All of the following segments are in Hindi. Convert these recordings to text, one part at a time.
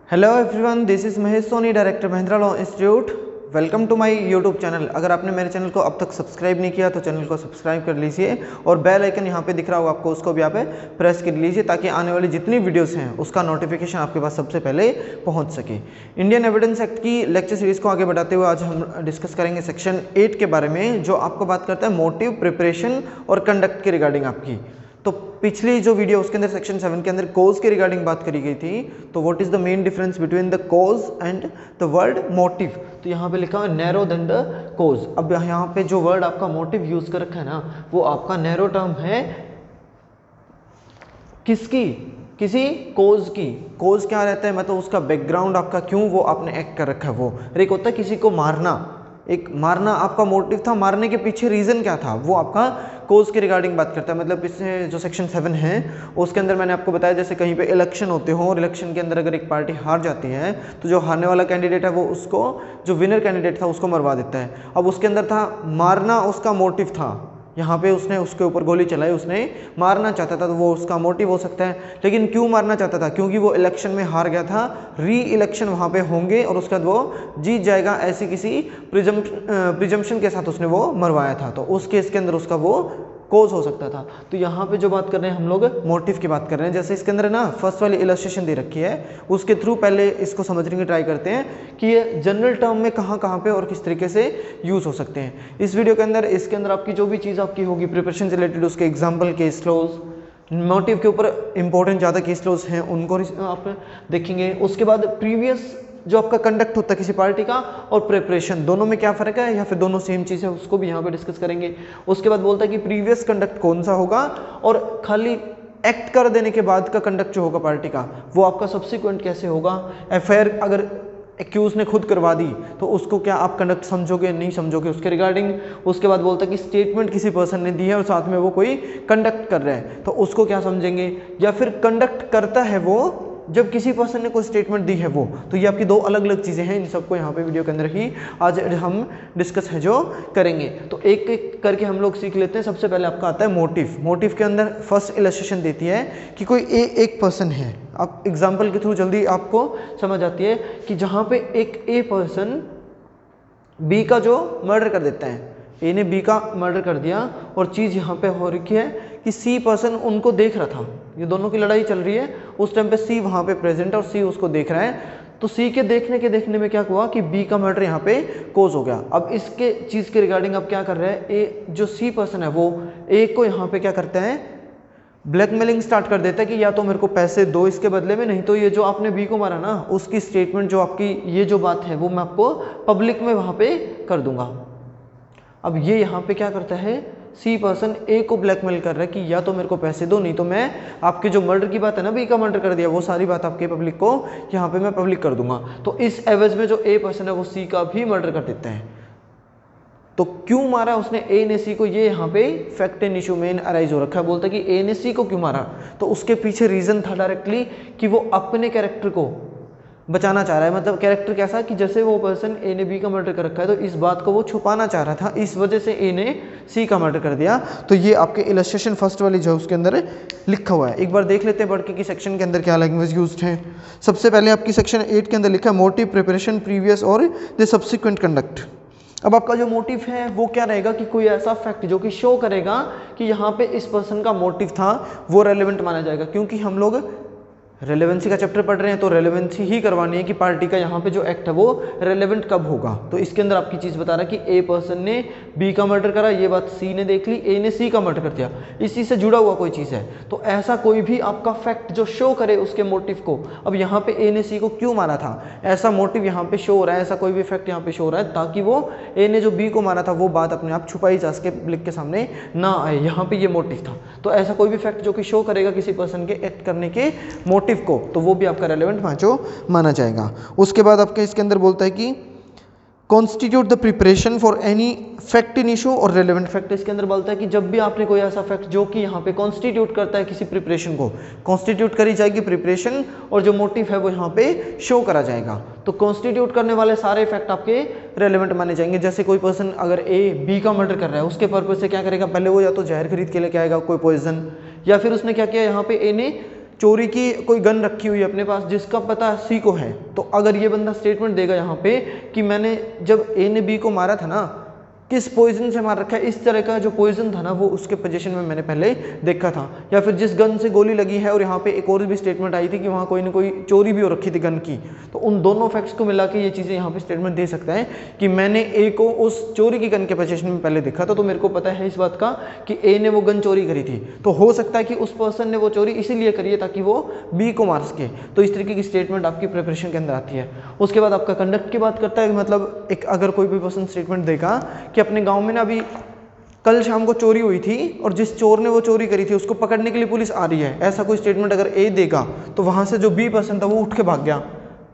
Hello everyone, this is Mahesh Soni, director Mahindra law institute. Welcome to my YouTube channel. अगर आपने मेरे चैनल को अब तक सब्सक्राइब नहीं किया तो चैनल को सब्सक्राइब कर लीजिए और बेल आइकन यहाँ पे दिख रहा होगा आपको, उसको भी यहाँ पे प्रेस कर लीजिए ताकि आने वाली जितनी वीडियोस हैं उसका नोटिफिकेशन आपके पास सबसे पहले पहुँच सके। इंडियन एविडेंस एक्ट की लेक्चर सीरीज़ को आगे बढ़ाते हुए आज हम डिस्कस करेंगे सेक्शन 8 के बारे में, जो आपको बात करता है मोटिव, प्रिपरेशन और कंडक्ट के रिगार्डिंग आपकी। तो पिछली जो वीडियो उसके अंदर सेक्शन 7 के अंदर कोज के रिगार्डिंग बात करी गई थी। तो what is the main difference between the cause and the word motive. तो यहाँ पे लिखा है नैरो देन द कोज। अब यहाँ पे जो वर्ड आपका मोटिव यूज कर रखा है ना, वो आपका नैरो टर्म है किसकी, किसी कोज की। कोज क्या रहता है, मतलब उसका बैकग्राउंड आपका क्यों वो आपने एक्ट कर रखा है वो। एक होता है किसी को मारना, एक मारना आपका मोटिव था, मारने के पीछे रीजन क्या था, वो आपका कोज के रिगार्डिंग बात करता है। मतलब इससे जो सेक्शन 7 है उसके अंदर मैंने आपको बताया, जैसे कहीं पे इलेक्शन होते हो और इलेक्शन के अंदर अगर एक पार्टी हार जाती है तो जो हारने वाला कैंडिडेट है वो उसको, जो विनर कैंडिडेट था उसको मरवा देता है। अब उसके अंदर था मारना, उसका मोटिव था, यहाँ पे उसने उसके ऊपर गोली चलाई, उसने मारना चाहता था, तो वो उसका मोटिव हो सकता है। लेकिन क्यों मारना चाहता था, क्योंकि वो इलेक्शन में हार गया था, री इलेक्शन वहाँ पे होंगे और उसके बाद वो जीत जाएगा, ऐसी किसी प्रिजम्पशन के साथ उसने वो मरवाया था। तो उस केस के अंदर उसका वो कोज हो सकता था। तो यहाँ पे जो बात कर रहे हैं हम लोग मोटिव की बात कर रहे हैं। जैसे इसके अंदर ना फर्स्ट वाली इलस्ट्रेशन दे रखी है, उसके थ्रू पहले इसको समझने की ट्राई करते हैं कि ये जनरल टर्म में कहाँ कहाँ पे और किस तरीके से यूज हो सकते हैं। इस वीडियो के अंदर इसके अंदर आपकी जो भी चीज़ आपकी होगी प्रिपरेशन से रिलेटेड, उसके एग्जाम्पल, केस लॉज, मोटिव के ऊपर इंपॉर्टेंट ज़्यादा केस लॉज हैं उनको आप देखेंगे। उसके बाद प्रीवियस जो आपका कंडक्ट होता है किसी पार्टी का और प्रिपरेशन, दोनों में क्या फ़र्क है या फिर दोनों सेम चीज़ है, उसको भी यहाँ पे डिस्कस करेंगे। उसके बाद बोलता है कि प्रीवियस कंडक्ट कौन सा होगा और खाली एक्ट कर देने के बाद का कंडक्ट जो होगा पार्टी का वो आपका सब्सिक्वेंट कैसे होगा। एफआईआर अगर एक्यूज ने खुद करवा दी तो उसको क्या आप कंडक्ट समझोगे, नहीं समझोगे, उसके रिगार्डिंग। उसके बाद बोलता है कि स्टेटमेंट किसी पर्सन ने दी है और साथ में वो कोई कंडक्ट कर रहा है तो उसको क्या समझेंगे, या फिर कंडक्ट करता है वो जब किसी पर्सन ने कोई स्टेटमेंट दी है वो। तो ये आपकी दो अलग अलग चीज़ें हैं, इन सबको यहाँ पे वीडियो के अंदर ही आज हम डिस्कस है जो करेंगे। तो एक एक करके हम लोग सीख लेते हैं। सबसे पहले आपका आता है मोटिव। मोटिव के अंदर फर्स्ट इलस्ट्रेशन देती है कि कोई एक पर्सन है। आप एग्जाम्पल के थ्रू जल्दी आपको समझ आती है कि जहाँ पे एक ए पर्सन बी का जो मर्डर कर देता है, ए ने बी का मर्डर कर दिया और चीज़ यहाँ पे हो रखी है कि सी पर्सन उनको देख रहा था, ये दोनों की लड़ाई चल रही है, उस टाइम पे सी वहाँ पे प्रेजेंट है और सी उसको देख रहा है। तो सी के देखने में क्या हुआ कि बी का मर्डर यहाँ पे कोज हो गया। अब इसके चीज़ के रिगार्डिंग अब क्या कर रहा है, ए जो सी पर्सन है वो ए को यहाँ पे क्या करता है, ब्लैकमेलिंग स्टार्ट कर देता है कि या तो मेरे को पैसे दो इसके बदले में, नहीं तो ये जो आपने बी को मारा ना उसकी स्टेटमेंट, जो आपकी ये जो बात है वो मैं आपको पब्लिक में वहाँ पे कर दूंगा। अब ये यहाँ पे क्या करता है, सी पर्सन ए को ब्लैकमेल कर रहा है कि या तो मेरे को पैसे दो, नहीं तो मैं आपके जो मर्डर की बात है ना, बी का मर्डर कर दिया, वो सारी बात आपके पब्लिक को यहाँ पे मैं पब्लिक कर दूंगा। तो इस एवज में जो ए पर्सन है वो सी का भी मर्डर कर देता है। तो क्यों मारा उसने ए ने सी को, ये यहाँ पे fact and issue main arise हो रखा है। बोलता है कि ए ने सी को क्यों मारा, तो उसके पीछे रीजन था डायरेक्टली कि वो अपने कैरेक्टर को बचाना चाह रहा है। मतलब कैरेक्टर कैसा कि जैसे वो पर्सन ए ने बी का मर्डर कर रखा है तो इस बात को वो छुपाना चाह रहा था, इस वजह से ए ने सी का मर्डर कर दिया। तो ये आपके इलस्ट्रेशन फर्स्ट वाली जो उसके अंदर लिखा हुआ है। एक बार देख लेते हैं बढ़ के कि सेक्शन के अंदर क्या लैंग्वेज यूज्ड है। सबसे पहले आपकी सेक्शन 8 के अंदर लिखा है मोटिव, प्रिपरेशन, प्रीवियस और द सब्सिक्वेंट कंडक्ट। अब आपका जो मोटिव है वो क्या रहेगा कि कोई ऐसा फैक्ट जो कि शो करेगा कि यहाँ पे इस पर्सन का मोटिव था वो रेलेवेंट माना जाएगा। क्योंकि हम लोग रेलेवेंसी का चैप्टर पढ़ रहे हैं तो रेलेवेंसी ही करवानी है कि पार्टी का यहाँ पे जो एक्ट है वो रेलेवेंट कब होगा। तो इसके अंदर आपकी चीज़ बता रहा है कि ए पर्सन ने बी का मर्डर करा, ये बात सी ने देख ली, ए ने सी का मर्डर कर दिया, इसी से जुड़ा हुआ कोई चीज़ है। तो ऐसा कोई भी आपका फैक्ट जो शो करे उसके मोटिव को। अब यहाँ पे ए ने सी को क्यों मारा था, ऐसा मोटिव यहाँ पे शो हो रहा है, ऐसा कोई भी फैक्ट यहाँ पे शो हो रहा है ताकि वो ए ने जो बी को मारा था वो बात अपने आप छुपाई जा सके, पब्लिक के सामने ना आए, यहाँ पे ये मोटिव था। तो ऐसा कोई भी फैक्ट जो कि शो करेगा किसी पर्सन के एक्ट करने के मोटिव को, तो वो भी आपका रेलेवेंट माना जाएगा। उसके बाद आपके इसके अंदर बोलता है कि constitute the preparation for any fact in issue और रेलेवेंट फैक्ट। इसके अंदर बोलता है कि जब भी आपने कोई ऐसा फैक्ट जो कि यहाँ पे कॉन्स्टिट्यूट करता है किसी प्रिपरेशन को, कॉन्स्टिट्यूट करी जाएगी प्रिपरेशन और जो मोटिव है वो यहाँ पे शो करा जाएगा। तो कॉन्स्टिट्यूट करने वाले सारे फैक्ट आपके रेलेवेंट माने जाएंगे। जैसे कोई पर्सन अगर ए बी का मर्डर कर रहा है, उसके पर्पज से क्या करेगा, पहले वो या तो जहर खरीद के लेके आएगा कोई पॉइजन, या फिर उसने क्या किया, यहाँ पे ए ने चोरी की कोई गन रखी हुई है अपने पास जिसका पता सी को है, तो अगर ये बंदा स्टेटमेंट देगा यहाँ पे कि मैंने जब ए ने बी को मारा था ना, किस पॉइजन से मार रखा है, इस तरह का जो पॉइजन था ना वो उसके पोजीशन में मैंने पहले देखा था, या फिर जिस गन से गोली लगी है, और यहाँ पे एक और भी स्टेटमेंट आई थी कि वहाँ कोई ना कोई चोरी भी हो रखी थी गन की, तो उन दोनों फैक्ट्स को मिला के ये चीज़ें यहाँ पे स्टेटमेंट दे सकता है कि मैंने ए को उस चोरी की गन के पोजीशन में पहले देखा था, तो मेरे को पता है इस बात का कि ए ने वो गन चोरी करी थी, तो हो सकता है कि उस पर्सन ने वो चोरी इसीलिए करी है ताकि वो बी को मार सके। तो इस तरीके की स्टेटमेंट आपकी प्रिपरेशन के अंदर आती है। उसके बाद आपका कंडक्ट की बात करता है, मतलब एक अगर कोई भी पर्सन स्टेटमेंट देगा कि अपने गाँव में ना अभी कल शाम को चोरी हुई थी और जिस चोर ने वो चोरी करी थी उसको पकड़ने के लिए पुलिस आ रही है, ऐसा कोई स्टेटमेंट अगर ए देगा तो वहां से जो बी पर्सन था वो उठ के भाग गया।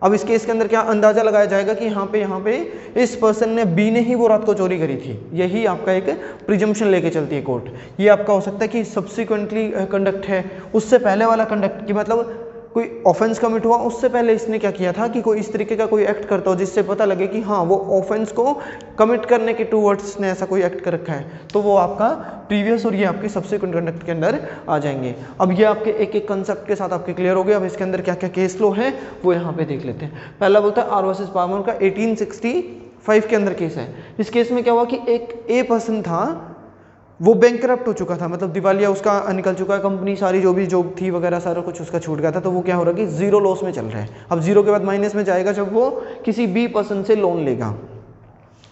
अब इस केस के अंदर क्या अंदाजा लगाया जाएगा कि यहाँ पे इस पर्सन ने बी ने ही वो रात को चोरी करी थी, यही आपका एक प्रिजम्पशन लेके चलती है कोर्ट। ये आपका हो सकता है कि सब्सिक्वेंटली कंडक्ट है, उससे पहले वाला कंडक्ट की मतलब कोई ऑफेंस कमिट हुआ उससे पहले इसने क्या किया था कि कोई इस तरीके का कोई एक्ट करता हो जिससे पता लगे कि हाँ वो ऑफेंस को कमिट करने के टूवर्ड्स ने ऐसा कोई एक्ट कर रखा है, तो वो आपका प्रीवियस और ये आपके सब्सिक्वेंट कंडक्ट के अंदर आ जाएंगे। अब ये आपके एक एक कंसेप्ट के साथ आपके क्लियर हो गए। अब इसके अंदर क्या क्या केस लो है वो यहाँ पे देख लेते हैं। पहला बोलता है आर वर्सेस पामर का 1865 के अंदर केस है। इस केस में क्या हुआ कि एक ए पर्सन था, वो बैंकरप्ट हो चुका था, मतलब दिवालिया उसका निकल चुका है, कंपनी सारी जो भी जॉब थी वगैरह सारा कुछ उसका छूट गया था, तो वो क्या हो रहा है कि जीरो लॉस में चल रहा है। अब जीरो के बाद माइनस में जाएगा जब वो किसी बी पर्सन से लोन लेगा।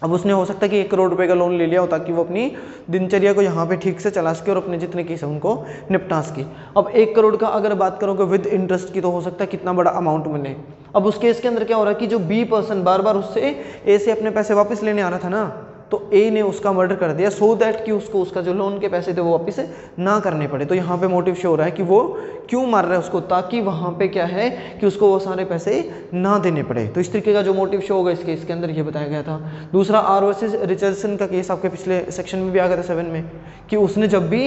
अब उसने हो सकता है कि 1 करोड़ रुपए का लोन ले लिया हो ताकि वो अपनी दिनचर्या को यहाँ पे ठीक से चला सके और अपने जितने केस हैं उनको निपटा सके। अब 1 करोड़ का अगर बात करोगे विद इंटरेस्ट की तो हो सकता है कितना बड़ा अमाउंट मिले। अब उस केस के अंदर क्या हो रहा है कि जो बी पर्सन बार बार उससे ए से अपने पैसे वापस लेने आ रहा था ना, तो ए ने उसका मर्डर कर दिया सो दैट कि उसको उसका जो लोन के पैसे थे वो वापस ना करने पड़े। तो यहाँ पे मोटिव शो हो रहा है कि वो क्यों मार रहा है उसको, ताकि वहाँ पे क्या है कि उसको वो सारे पैसे ना देने पड़े। तो इस तरीके का जो मोटिव शो होगा इस केस के अंदर ये बताया गया था। दूसरा आर वर्सेस रिचर्डसन का केस आपके पिछले सेक्शन में भी आ गया था 7 में, कि उसने जब भी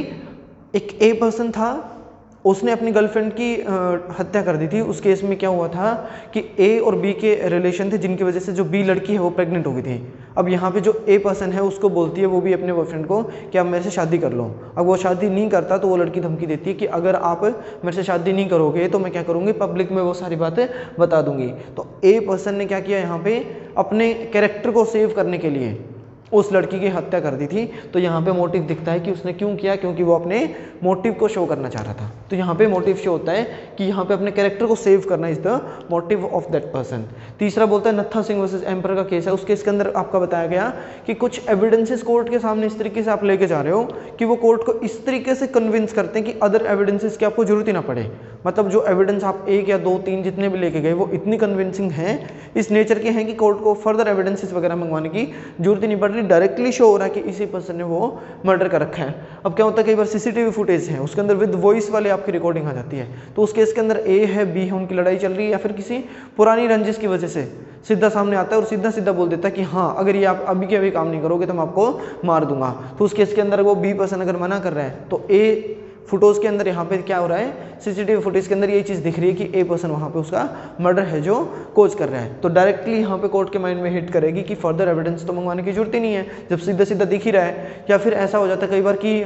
एक ए पर्सन था उसने अपनी गर्लफ्रेंड की हत्या कर दी थी। उस केस में क्या हुआ था कि ए और बी के रिलेशन थे जिनकी वजह से जो बी लड़की है वो प्रेग्नेंट हो गई थी। अब यहाँ पे जो ए पर्सन है उसको बोलती है वो भी अपने बॉयफ्रेंड को कि आप मेरे से शादी कर लो। अब वो शादी नहीं करता तो वो लड़की धमकी देती है कि अगर आप मेरे से शादी नहीं करोगे तो मैं क्या करूँगी, पब्लिक में वो सारी बातें बता दूंगी। तो ए पर्सन ने क्या किया, यहाँ पे अपने कैरेक्टर को सेव करने के लिए उस लड़की की हत्या कर दी थी। तो यहाँ पे मोटिव दिखता है कि उसने क्यों किया, क्योंकि वो अपने मोटिव को शो करना चाह रहा था। तो यहाँ पे मोटिव शो होता है कि यहाँ पे अपने कैरेक्टर को सेव करना is the motive of that person. तीसरा बोलता है नत्था सिंह वर्सेस एम्पर का केस है। उस केस के अंदर आपका बताया गया कि कुछ एविडेंसेस कोर्ट के सामने इस तरीके से आप लेके जा रहे हो कि वो कोर्ट को इस तरीके से कन्विंस करते हैं कि अदर एविडेंसेस की आपको जरूरत ही ना पड़े। मतलब जो एविडेंस आप 1 या 2 3 जितने भी लेके गए वो इतनी कन्विंसिंग हैं, इस नेचर के हैं कि कोर्ट को फर्दर एविडेंसेस वगैरह मंगवाने की जरूरत ही नहीं पड़ रही। डायरेक्टली शो हो रहा है कि इसी पर्सन ने वो मर्डर कर रखा है। अब क्या होता है कई बार सीसीटीवी फुटेज है उसके अंदर विद वॉइस वाले आपकी रिकॉर्डिंग आ जाती है। तो उस केस के अंदर ए है बी है उनकी लड़ाई चल रही है या फिर किसी पुरानी रंजिश की वजह से सीधा सामने आता है और सीधा सीधा बोल देता है कि हाँ अगर ये आप अभी के अभी काम नहीं करोगे तो मैं आपको मार दूंगा। तो उस केस के अंदर वो बी पर्सन अगर मना कर रहा है तो ए फोटोज के अंदर यहाँ पे क्या हो रहा है, सीसीटीवी फुटेज के अंदर ये चीज़ दिख रही है कि ए पर्सन वहाँ पे उसका मर्डर है जो कोज कर रहा है। तो डायरेक्टली यहाँ पे कोर्ट के माइंड में हिट करेगी कि फर्दर एविडेंस तो मंगवाने की जरूरत ही नहीं है जब सीधा सीधा दिख ही रहा है। या फिर ऐसा हो जाता है कई बार कि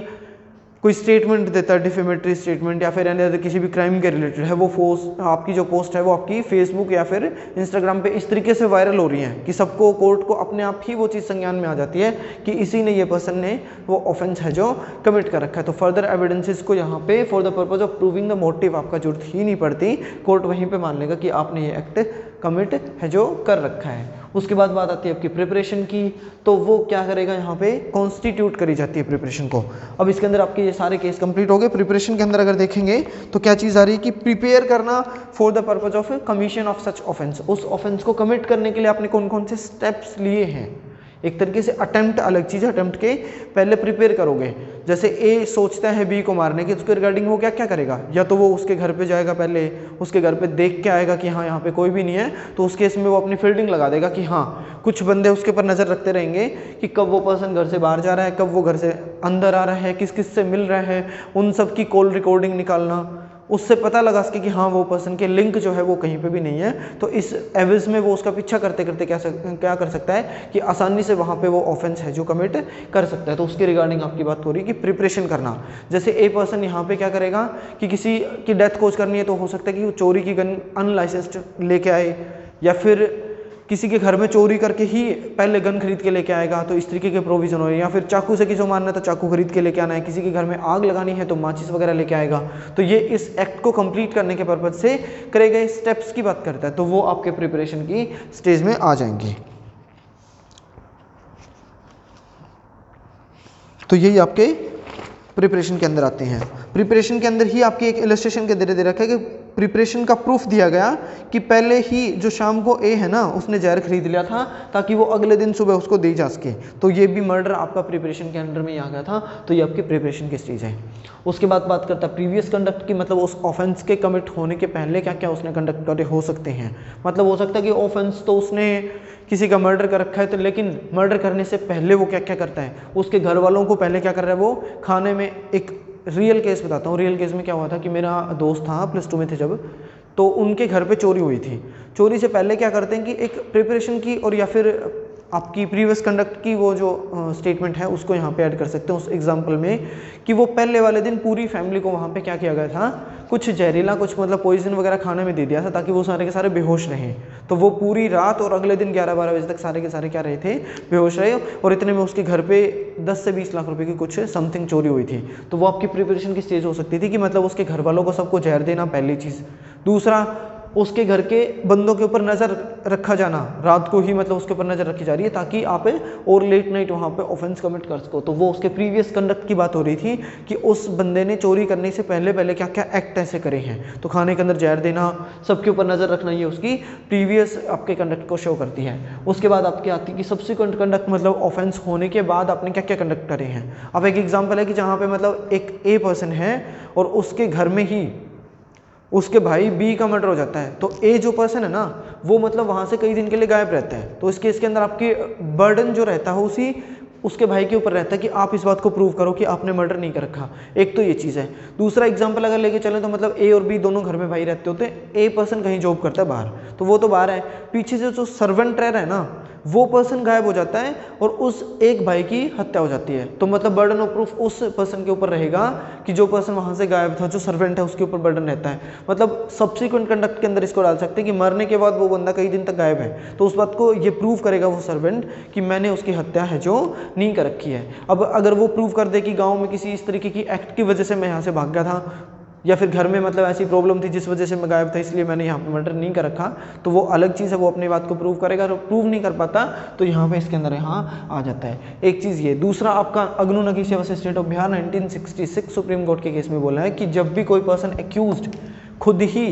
कोई स्टेटमेंट देता है डिफेमेटरी स्टेटमेंट या फिर अदर किसी भी क्राइम के रिलेटेड है, वो पोस्ट आपकी जो पोस्ट है वो आपकी फेसबुक या फिर इंस्टाग्राम पे इस तरीके से वायरल हो रही है कि सबको कोर्ट को अपने आप ही वो चीज़ संज्ञान में आ जाती है कि इसी ने ये पर्सन ने वो ऑफेंस है जो कमिट कर रखा है। तो फर्दर एविडेंसेस को यहाँ पे for the purpose of proving the motive आपका जरूरत ही नहीं पड़ती, कोर्ट वहीं पर मान लेगा कि आपने ये एक्ट कमिट है जो कर रखा है। उसके बाद बात आती है आपकी प्रिपरेशन की, तो वो क्या करेगा यहाँ पे कॉन्स्टिट्यूट करी जाती है प्रिपरेशन को। अब इसके अंदर आपके ये सारे केस कंप्लीट हो गए। प्रिपरेशन के अंदर अगर देखेंगे तो क्या चीज़ आ रही है कि प्रिपेयर करना for the purpose of commission of such offence. उस ऑफेंस को कमिट करने के लिए आपने कौन कौन से स्टेप्स लिए हैं। एक तरीके से अटेम्प्ट अलग चीज़, अटेम्प्ट के पहले प्रिपेयर करोगे। जैसे ए सोचता है बी को मारने की, उसके रिगार्डिंग वो क्या क्या करेगा, या तो वो उसके घर पे जाएगा, पहले उसके घर पे देख के आएगा कि हाँ यहाँ पे कोई भी नहीं है, तो उस केस में वो अपनी फील्डिंग लगा देगा कि हाँ कुछ बंदे उसके ऊपर नज़र रखते रहेंगे कि कब वो पर्सन घर से बाहर जा रहा है, कब वो घर से अंदर आ रहा है, किस किस से मिल रहा है, उन सब की कॉल रिकॉर्डिंग निकालना, उससे पता लगा सके कि हाँ वो पर्सन के लिंक जो है वो कहीं पे भी नहीं है, तो इस एविज में वो उसका पीछा करते करते क्या कर सकता है कि आसानी से वहाँ पे वो ऑफेंस है जो कमिट कर सकता है। तो उसके रिगार्डिंग आपकी बात हो रही है कि प्रिपरेशन करना। जैसे ए पर्सन यहाँ पे क्या करेगा कि किसी की डेथ कोज करनी है, तो हो सकता है कि वो चोरी की गन अनलाइसेंस्ड लेके आए, या फिर किसी के घर में चोरी करके ही पहले गन खरीद के लेके आएगा, तो इस तरीके के प्रोविजन हो, या फिर चाकू से किसी को मारना है तो चाकू खरीद के लेके आना है, किसी के घर में आग लगानी है तो माचिस वगैरह लेके आएगा। तो ये इस एक्ट को कंप्लीट करने के पर्पज से करे गए स्टेप्स की बात करता है, तो वो आपके प्रिपरेशन की स्टेज में आ जाएंगे। तो यही आपके प्रिपरेशन के अंदर आते हैं। प्रिपरेशन के अंदर ही आपकी एक इलस्ट्रेशन के दे रखा है कि प्रिपरेशन का प्रूफ दिया गया कि पहले ही जो शाम को ए है ना उसने जहर खरीद लिया था ताकि वो अगले दिन सुबह उसको दी जा सके, तो ये भी मर्डर आपका प्रिपरेशन के अंडर में ही आ गया था। तो ये आपकी प्रिपरेशन की स्टेज है। उसके बाद बात करता है प्रीवियस कंडक्ट की, मतलब उस ऑफेंस के कमिट होने के पहले क्या क्या उसने कंडक्ट करे हो सकते हैं। मतलब हो सकता है कि ऑफेंस तो उसने किसी का मर्डर कर रखा है, तो लेकिन मर्डर करने से पहले वो क्या क्या करता है, उसके घर वालों को पहले क्या कर रहा है वो खाने में। एक रियल केस बताता हूँ, रियल केस में क्या हुआ था कि मेरा दोस्त था +2 में थे जब, तो उनके घर पे चोरी हुई थी। चोरी से पहले क्या करते हैं कि एक प्रिपरेशन की और या फिर आपकी प्रीवियस कंडक्ट की वो जो स्टेटमेंट है उसको यहाँ पे ऐड कर सकते हैं उस एग्जांपल में, कि वो पहले वाले दिन पूरी फैमिली को वहाँ पे क्या किया गया था, कुछ जहरीला कुछ मतलब पॉइजन वगैरह खाने में दे दिया था ताकि वो सारे के सारे बेहोश रहें। तो वो पूरी रात और अगले दिन 11-12 बजे तक सारे के सारे क्या रहे थे, बेहोश रहे, और इतने में उसके घर पे 10 से 20 लाख रुपए की कुछ समथिंग चोरी हुई थी। तो वो आपकी प्रिपरेशन की स्टेज हो सकती थी कि मतलब उसके घर वालों को सबको जहर देना पहली चीज़। दूसरा, उसके घर के बंदों के ऊपर नज़र रखा जाना, रात को ही मतलब उसके ऊपर नज़र रखी जा रही है ताकि आप और लेट नाइट वहाँ पे ऑफेंस कमिट कर सको। तो वो उसके प्रीवियस कंडक्ट की बात हो रही थी कि उस बंदे ने चोरी करने से पहले पहले क्या क्या एक्ट ऐसे करे हैं। तो खाने के अंदर जहर देना, सबके ऊपर नज़र रखना, ये उसकी प्रीवियस आपके कंडक्ट को शो करती है। उसके बाद आपकी आती है कि सब्सिक्वेंट कंडक्ट, मतलब ऑफेंस होने के बाद आपने क्या क्या कंडक्ट करे हैं। अब एक एग्जाम्पल है कि जहाँ पे मतलब एक ए पर्सन है और उसके घर में ही उसके भाई बी का मर्डर हो जाता है, तो ए जो पर्सन है ना वो मतलब वहाँ से कई दिन के लिए गायब रहता है। तो इस केस के अंदर आपकी बर्डन जो रहता है उसी उसके भाई के ऊपर रहता है कि आप इस बात को प्रूव करो कि आपने मर्डर नहीं कर रखा। एक तो ये चीज़ है। दूसरा एग्जांपल अगर लेके चलें तो मतलब ए और बी दोनों घर में भाई रहते होते हैं, ए पर्सन कहीं जॉब करता है बाहर, तो वो तो बाहर है, पीछे से जो सर्वेंट रह रहा है ना वो पर्सन गायब हो जाता है और उस एक भाई की हत्या हो जाती है। तो मतलब बर्डन ऑफ प्रूफ उस पर्सन के ऊपर रहेगा कि जो पर्सन वहाँ से गायब था, जो सर्वेंट है उसके ऊपर बर्डन रहता है। मतलब सब्सिक्वेंट कंडक्ट के अंदर इसको डाल सकते हैं कि मरने के बाद वो बंदा कई दिन तक गायब है, तो उस बात को ये प्रूव करेगा वो सर्वेंट कि मैंने उसकी हत्या है जो नहीं कर रखी है। अब अगर वो प्रूव कर दे कि गाँव में किसी इस तरीके की एक्ट की वजह से मैं यहाँ से भाग गया था, या फिर घर में मतलब ऐसी प्रॉब्लम थी जिस वजह से मैं गायब था इसलिए मैंने यहाँ पे मर्डर नहीं कर रखा, तो वो अलग चीज़ है, वो अपनी बात को प्रूव करेगा। और प्रूव नहीं कर पाता तो यहाँ पे इसके अंदर यहाँ आ जाता है। एक चीज़ ये। दूसरा आपका Agnu Nagesia versus state of Bihar 1966 supreme court के केस में बोला है कि जब भी कोई पर्सन एक्यूज्ड खुद ही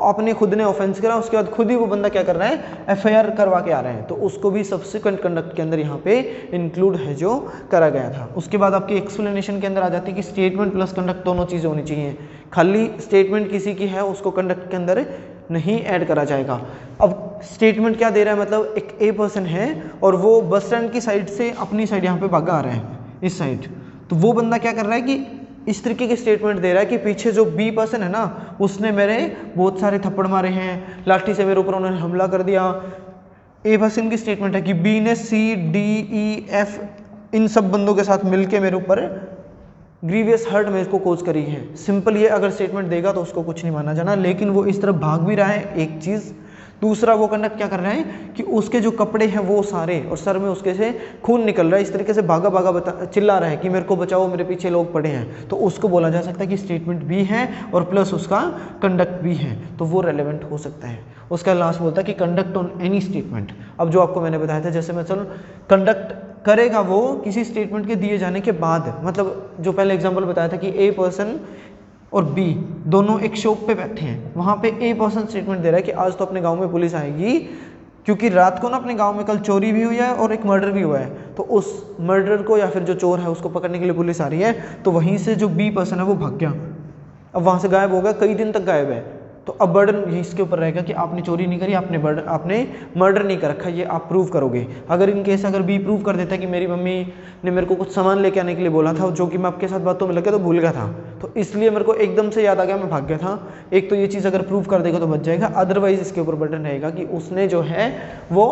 अपने खुद ने ऑफेंस करा, उसके बाद खुद ही वो बंदा क्या कर रहा है, एफआईआर करवा के आ रहे हैं, तो उसको भी सब्सिक्वेंट कंडक्ट के अंदर यहाँ पे इंक्लूड है जो करा गया था। उसके बाद आपकी एक्सप्लेनेशन के अंदर आ जाती है कि स्टेटमेंट प्लस कंडक्ट दोनों चीज़ें होनी चाहिए। खाली स्टेटमेंट किसी की है उसको कंडक्ट के अंदर नहीं ऐड करा जाएगा। अब स्टेटमेंट क्या दे रहा है, मतलब एक ए पर्सन है और वो बस स्टैंड की साइड से अपनी साइड यहाँ पे भागा आ रहा है इस साइड, तो वो बंदा क्या कर रहा है कि इस तरीके की स्टेटमेंट दे रहा है कि पीछे जो बी पर्सन है ना उसने मेरे बहुत सारे थप्पड़ मारे हैं, लाठी से मेरे ऊपर उन्होंने हमला कर दिया। ए पर्सन की स्टेटमेंट है कि बी ने सी डी ई एफ इन सब बंदों के साथ मिलके मेरे ऊपर ग्रीवियस हर्ट मेरे को कोज करी है। सिंपल ये अगर स्टेटमेंट देगा तो उसको कुछ नहीं माना जाना, लेकिन वो इस तरफ भाग भी रहा है, एक चीज़। दूसरा वो कंडक्ट क्या कर रहा है कि उसके जो कपड़े हैं वो सारे और सर में उसके से खून निकल रहा है, इस तरीके से भागा भागा चिल्ला रहा है कि मेरे को बचाओ, मेरे पीछे लोग पड़े हैं, तो उसको बोला जा सकता है कि स्टेटमेंट भी है और प्लस उसका कंडक्ट भी है, तो वो रेलेवेंट हो सकता है। उसका लास्ट बोलता है कि कंडक्ट ऑन एनी स्टेटमेंट। अब जो आपको मैंने बताया था, जैसे मैं चलो कंडक्ट करेगा वो किसी स्टेटमेंट के दिए जाने के बाद, मतलब जो पहले एग्जाम्पल बताया था कि ए पर्सन और बी दोनों एक शॉप पे बैठे हैं, वहाँ पे ए पर्सन स्टेटमेंट दे रहा है कि आज तो अपने गांव में पुलिस आएगी क्योंकि रात को ना अपने गांव में कल चोरी भी हुई है और एक मर्डर भी हुआ है, तो उस मर्डर को या फिर जो चोर है उसको पकड़ने के लिए पुलिस आ रही है। तो वहीं से जो बी पर्सन है वो भाग गया, अब वहाँ से गायब हो गया, कई दिन तक गायब है। तो अब बर्डन ये इसके ऊपर रहेगा कि आपने चोरी नहीं करी, आपने मर्डर नहीं कर रखा, ये आप प्रूव करोगे। अगर इन केस अगर बी प्रूव कर देता है कि मेरी मम्मी ने मेरे को कुछ सामान लेके आने के लिए बोला था जो कि मैं आपके साथ बातों में लगे तो भूल गया था, तो इसलिए मेरे को एकदम से याद आ गया, मैं भाग गया था, एक तो ये चीज़ अगर प्रूव कर देगा तो बच जाएगा। अदरवाइज इसके ऊपर बर्डन रहेगा कि उसने जो है वो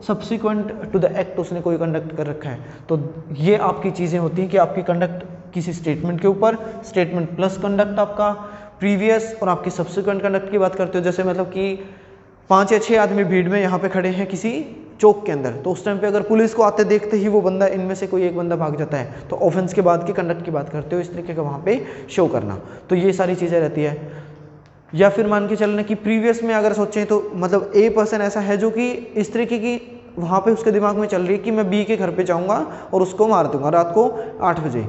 सब्सिक्वेंट टू द एक्ट उसने कोई कंडक्ट कर रखा है। तो ये आपकी चीज़ें होती हैं कि आपकी कंडक्ट किसी स्टेटमेंट के ऊपर, स्टेटमेंट प्लस कंडक्ट आपका प्रीवियस और आपकी सब्सिक्वेंट कंडक्ट की बात करते हो। जैसे मतलब कि 5 या 6 आदमी भीड़ में यहाँ पे खड़े हैं किसी चौक के अंदर, तो उस टाइम पे अगर पुलिस को आते देखते ही वो बंदा इनमें से कोई एक बंदा भाग जाता है, तो ऑफेंस के बाद की कंडक्ट की बात करते हो, इस तरीके का वहाँ पे शो करना। तो ये सारी चीज़ें रहती है। या फिर मान के चलना कि प्रीवियस में अगर सोचें तो मतलब ए पर्सन ऐसा है जो कि इस तरीके की वहाँ पे उसके दिमाग में चल रही है कि मैं बी के घर पे जाऊँगा और उसको मार दूंगा रात को 8 बजे।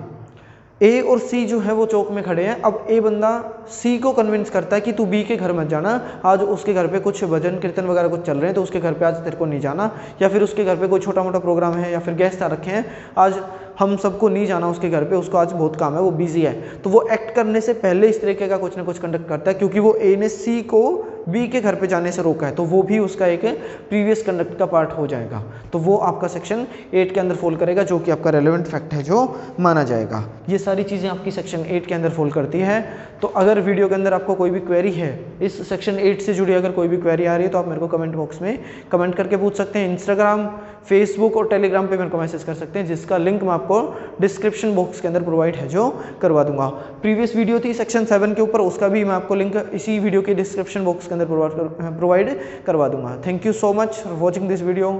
ए और सी जो है वो चौक में खड़े हैं। अब ए बंदा सी को कन्विंस करता है कि तू बी के घर मत जाना, आज उसके घर पे कुछ भजन कीर्तन वगैरह कुछ चल रहे हैं, तो उसके घर पे आज तेरे को नहीं जाना, या फिर उसके घर पे कोई छोटा मोटा प्रोग्राम है या फिर गेस्ट आ रखे हैं, आज हम सबको नहीं जाना उसके घर पे, उसको आज बहुत काम है, वो बिजी है। तो वो एक्ट करने से पहले इस तरीके का कुछ ना कुछ कंडक्ट करता है, क्योंकि वो ए ने सी को बी के घर पे जाने से रोका है, तो वो भी उसका एक प्रीवियस कंडक्ट का पार्ट हो जाएगा। तो वो आपका सेक्शन 8 के अंदर फॉल करेगा, जो कि आपका रेलेवेंट फैक्ट है जो माना जाएगा। ये सारी चीज़ें आपकी सेक्शन 8 के अंदर फॉल करती है। तो अगर वीडियो के अंदर आपको कोई भी क्वेरी है, इस सेक्शन 8 से जुड़ी अगर कोई भी क्वेरी आ रही है, तो आप मेरे को कमेंट बॉक्स में कमेंट करके पूछ सकते हैं। इंस्टाग्राम, फेसबुक और टेलीग्राम पे मेरे को मैसेज कर सकते हैं, जिसका लिंक मैं आपको डिस्क्रिप्शन बॉक्स के अंदर प्रोवाइड है जो करवा दूंगा। प्रीवियस वीडियो थी सेक्शन 7 के ऊपर, उसका भी मैं आपको लिंक इसी वीडियो के डिस्क्रिप्शन बॉक्स के अंदर प्रोवाइड करवा दूंगा। Thank you so much for watching this video.